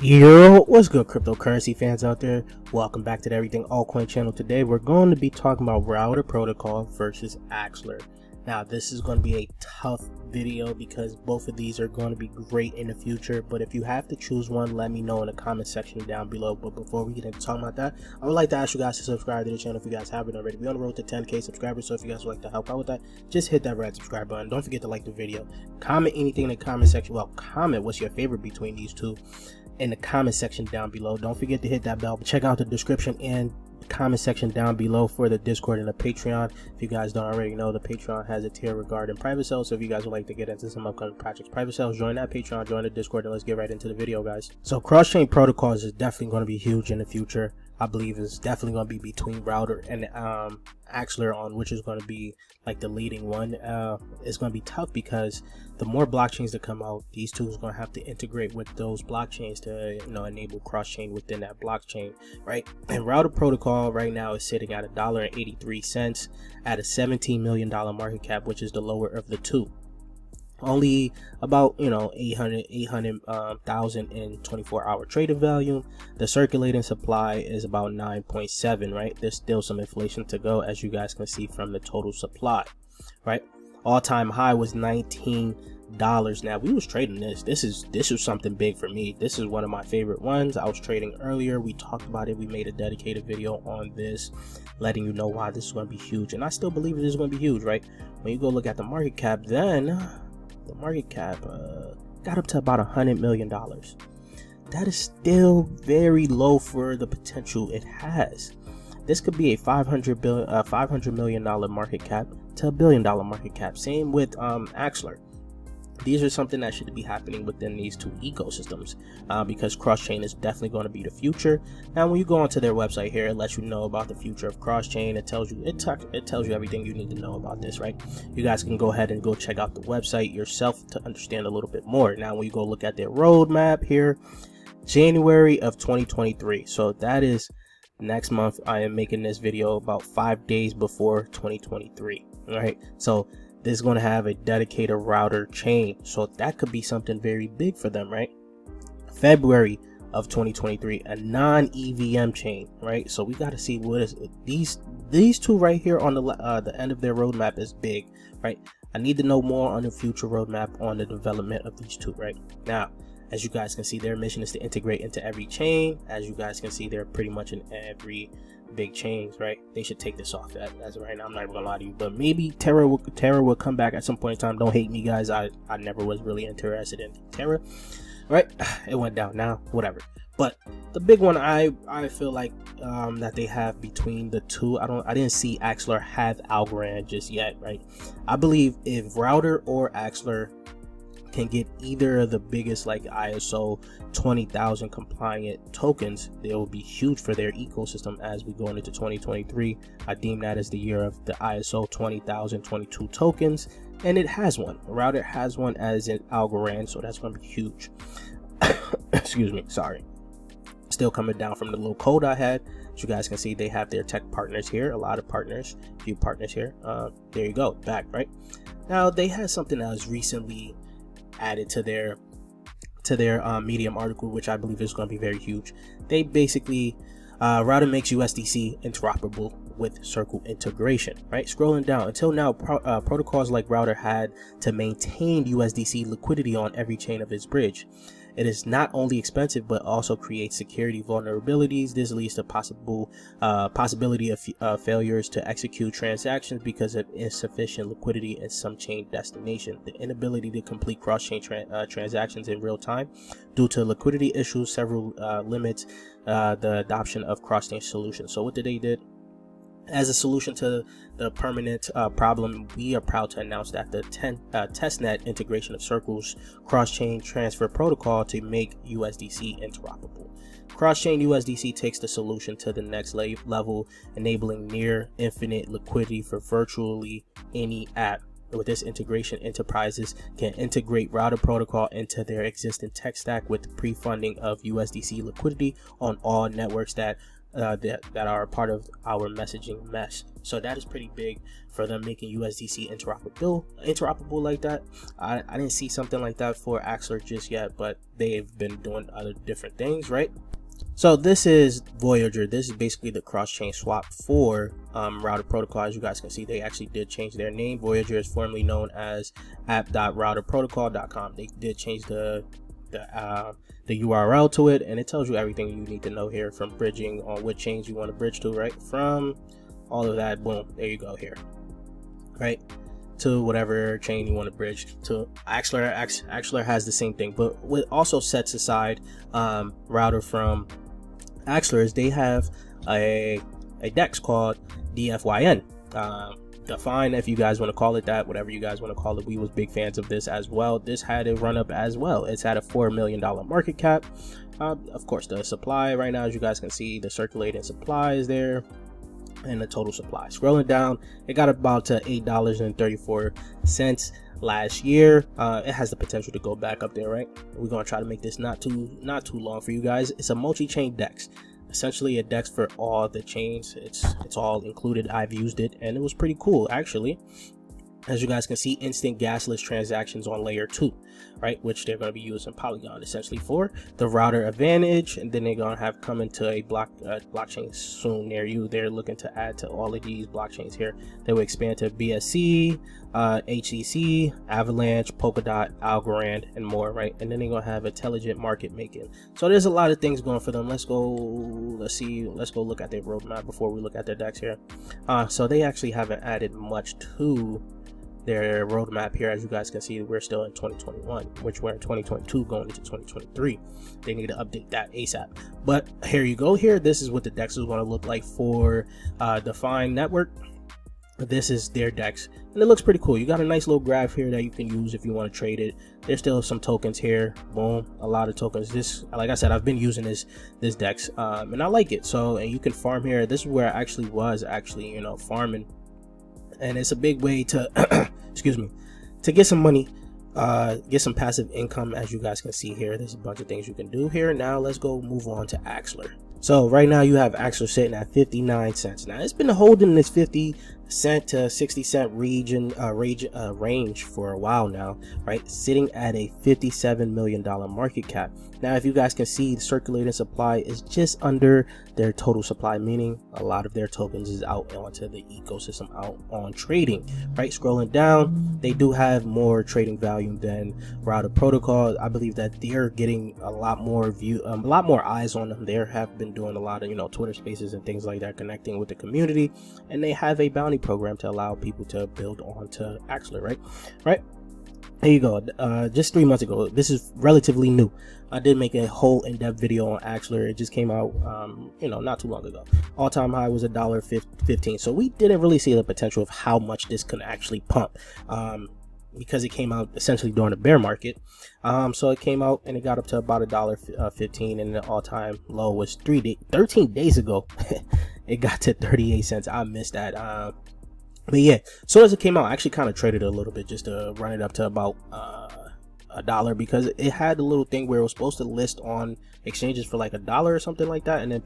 Yo, what's good, cryptocurrency fans out there? Welcome back to the Everything Altcoin channel. Today we're going to be talking about router protocol versus Axelar. Now this is going to be a tough video because both of these are going to be great in the future, but if you have to choose one, let me know in the comment section down below. But before we get into talking about that, I would like to ask you guys to subscribe to the channel if you guys haven't already. We're on the road to 10k subscribers, so if you guys would like to help out with that, just hit that red subscribe button. Don't forget to like the video, comment anything in the comment section. Well, comment what's your favorite between these two in the comment section down below. Don't forget to hit that bell. Check out the description and comment section down below for the Discord and the Patreon. If you guys don't already know, the Patreon has a tier regarding private sales, so if you guys would like to get into some upcoming projects private sales, join that Patreon, join the Discord, and let's get right into the video, guys. So cross-chain protocols is definitely going to be huge in the future. I believe it's definitely going to be between router and Axelar on which is going to be like the leading one. It's going to be tough because the more blockchains that come out, these two is going to have to integrate with those blockchains to enable cross-chain within that blockchain, right? And router protocol right now is sitting at $1.83 at a $17 million market cap, which is the lower of the two. Only about 800,000 in 24-hour trading volume. The circulating supply is about 9.7, right? There's still some inflation to go, as you guys can see from the total supply, right? All-time high was $19. Now we was trading this is something big for me. This is one of my favorite ones. I was trading earlier, we talked about it, we made a dedicated video on this, letting you know why this is going to be huge, and I still believe it is going to be huge, right? When you go look at the market cap, then the market cap got up to about $100 million. That is still very low for the potential it has. This could be a $500 million market cap to $1 billion market cap. Same with Axelar. These are something that should be happening within these two ecosystems because cross-chain is definitely going to be the future. Now when you go onto their website here, it lets you know about the future of cross-chain. It tells you everything you need to know about this, right? You guys can go ahead and go check out the website yourself to understand a little bit more. Now when you go look at their roadmap here, January of 2023, so that is next month. I am making this video about 5 days before 2023, right? So this is going to have a dedicated router chain, so that could be something very big for them, right? February of 2023, a non-EVM chain, right? So we got to see what is these two right here on the end of their roadmap is big, right? I need to know more on the future roadmap on the development of these two, right? Now, as you guys can see, their mission is to integrate into every chain. As you guys can see, they're pretty much in every big chains, right? They should take this off as of right now. I'm not even gonna lie to you, but maybe Terra will come back at some point in time. Don't hate me, guys. I never was really interested in Terra, right? It went down now, whatever. But the big one I feel like that they have between the two, I didn't see Axelar have Algorand just yet, right? I believe if router or Axelar can get either of the biggest like ISO 20,000 compliant tokens, they will be huge for their ecosystem as we go into 2023. I deem that as the year of the ISO 20,022 tokens, and it has one. Router has one as an Algorand, so that's going to be huge. Excuse me, sorry. Still coming down from the low code I had. As you guys can see, they have their tech partners here, a lot of partners, a few partners here. There you go, back, right? Now they had something that was recently added to their Medium article, which I believe is going to be very huge. They basically router makes USDC interoperable with Circle integration, right? Scrolling down, until now protocols like router had to maintain USDC liquidity on every chain of its bridge. It is not only expensive but also creates security vulnerabilities. This leads to possibility of failures to execute transactions because of insufficient liquidity in some chain destination. The inability to complete cross-chain transactions in real time due to liquidity issues. Several limits the adoption of cross-chain solutions. So what did they do? As a solution to the permanent problem, we are proud to announce that the testnet integration of Circle's cross-chain transfer protocol to make USDC interoperable. Cross-chain USDC takes the solution to the next level, enabling near infinite liquidity for virtually any app. With this integration, enterprises can integrate router protocol into their existing tech stack with pre-funding of USDC liquidity on all networks that that are part of our messaging mesh. So that is pretty big for them, making USDC interoperable like that. I didn't see something like that for Axelar just yet, but they've been doing other different things, right? So this is Voyager. This is basically the cross-chain swap for router protocol. As you guys can see, they actually did change their name. Voyager is formerly known as app.routerprotocol.com. They did change the URL to it, and it tells you everything you need to know here, from bridging on what chains you want to bridge to, right? From all of that, boom, there you go here, right? To whatever chain you want to bridge to. Axelar. Axelar has the same thing, but what also sets aside router from Axelar is they have a DEX called DFYN. Define, if you guys want to call it that, whatever you guys want to call it. We was big fans of this as well. This had a run up as well. It's had a $4 million market cap. Of course, the supply right now, as you guys can see, the circulating supply is there, and the total supply. Scrolling down, it got about to $8.34 last year. It has the potential to go back up there, right? We're gonna try to make this not too long for you guys. It's a multi-chain DEX. Essentially a DEX for all the chains. It's all included. I've used it and it was pretty cool actually. As you guys can see, instant gasless transactions on layer 2, right, which they're going to be using Polygon essentially for the router advantage, and then they're going to have come into a blockchain soon near you. They're looking to add to all of these blockchains here. They will expand to BSC, HCC, Avalanche, Polkadot, Algorand, and more, right? And then they're going to have intelligent market making. So there's a lot of things going for them. Let's go look at their roadmap before we look at their DEX here. So they actually haven't added much to their roadmap here. As you guys can see, we're still in 2021, which we're in 2022 going into 2023. They need to update that ASAP. But here you go. Here, this is what the DEX is going to look like for Define Network. This is their DEX, and it looks pretty cool. You got a nice little graph here that you can use if you want to trade it. There's still some tokens here. Boom, a lot of tokens. This, like I said, I've been using this DEX, and I like it. So, and you can farm here. This is where I actually was farming. And it's a big way to excuse me, to get some money, get some passive income. As you guys can see here, there's a bunch of things you can do here. Now let's go move on to Axelar. So right now you have Axelar sitting at 59 cents. Now it's been holding this 50 cent to 60 cent range for a while now, right? Sitting at a $57 million market cap. Now, if you guys can see, the circulating supply is just under their total supply, meaning a lot of their tokens is out onto the ecosystem, out on trading, right? Scrolling down, they do have more trading volume than router protocol. I believe that they're getting a lot more eyes on them. They have been doing a lot of, Twitter spaces and things like that, connecting with the community, and they have a bounty program to allow people to build onto Axelar, right? There you go. Just 3 months ago. This is relatively new. I did make a whole in-depth video on Axelar. It just came out, not too long ago. All-time high was $1.15. So we didn't really see the potential of how much this can actually pump, because it came out essentially during the bear market. So it came out and it got up to about $1.15, and the all-time low was 13 days ago. It got to 38 cents. I missed that. But yeah, so as it came out, I actually kind of traded it a little bit just to run it up to about $1, because it had a little thing where it was supposed to list on exchanges for like $1 or something like that, and then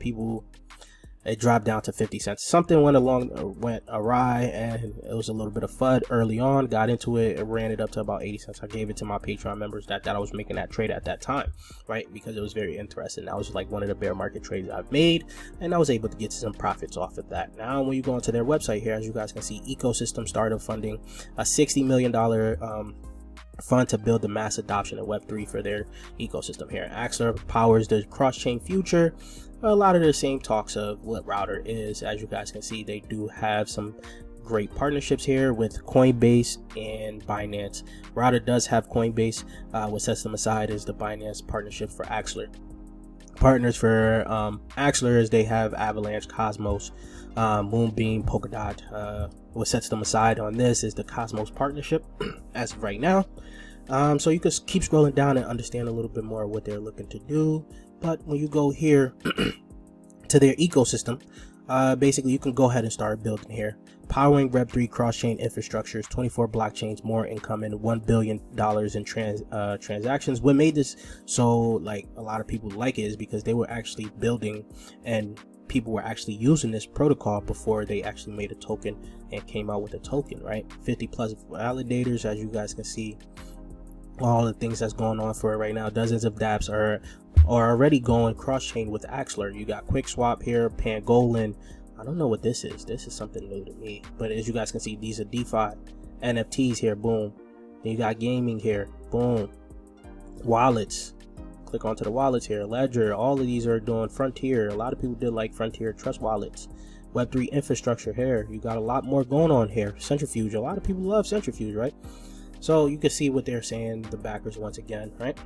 it dropped down to 50 cents. Something went awry, and it was a little bit of FUD early on. Got into it, ran it up to about 80 cents. I gave it to my Patreon members that I was making that trade at that time, right? Because it was very interesting. That was like one of the bear market trades I've made, and I was able to get some profits off of that. Now, when you go onto their website here, as you guys can see, ecosystem startup funding, a $60 million fund to build the mass adoption of Web3 for their ecosystem here. Axelar powers the cross-chain future. A lot of the same talks of what router is. As you guys can see, they do have some great partnerships here with Coinbase and Binance. Router does have Coinbase. What sets them aside is the Binance partnership for Axelar. Partners for Axelar is they have Avalanche, Cosmos, Moonbeam, Polkadot. What sets them aside on this is the Cosmos partnership as of right now. So you can keep scrolling down and understand a little bit more of what they're looking to do. But when you go here to their ecosystem, basically you can go ahead and start building here. Powering Web3 cross-chain infrastructures, 24 blockchains, more income, and $1 billion in transactions. What made this so like a lot of people like it is because they were actually building and people were actually using this protocol before they actually made a token and came out with a token, right? 50 plus validators, as you guys can see, all the things that's going on for it right now. Dozens of dApps are already going cross-chain with Axelar. You got QuickSwap here, Pangolin. I don't know what this is. This is something new to me. But as you guys can see, these are DeFi NFTs here. Boom. Then you got gaming here. Boom. Wallets. Click onto the wallets here. Ledger. All of these are doing Frontier. A lot of people did like Frontier Trust wallets. Web3 infrastructure here. You got a lot more going on here. Centrifuge. A lot of people love Centrifuge, right? So you can see what they're saying, the backers once again, right?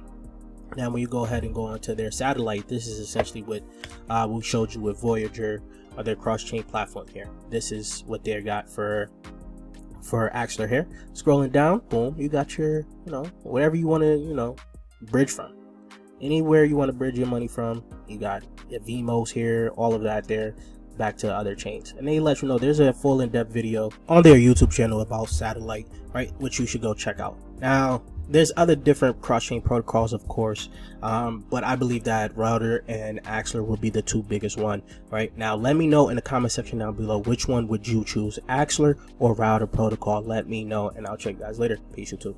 Now when you go ahead and go onto their satellite, this is essentially what we showed you with Voyager, or their cross-chain platform here. This is what they got for Axelar here. Scrolling down, boom, you got your, you know, whatever you want to, you know, bridge from. Anywhere you want to bridge your money from, you got your VMOs here, all of that there, back to other chains. And they let you know there's a full in-depth video on their YouTube channel about satellite, right, which you should go check out. Now there's other different cross-chain protocols, of course, but I believe that Router and Axelar will be the two biggest one. Right now, let me know in the comment section down below, which one would you choose, Axelar or Router protocol? Let me know, and I'll check you guys later. Peace, YouTube.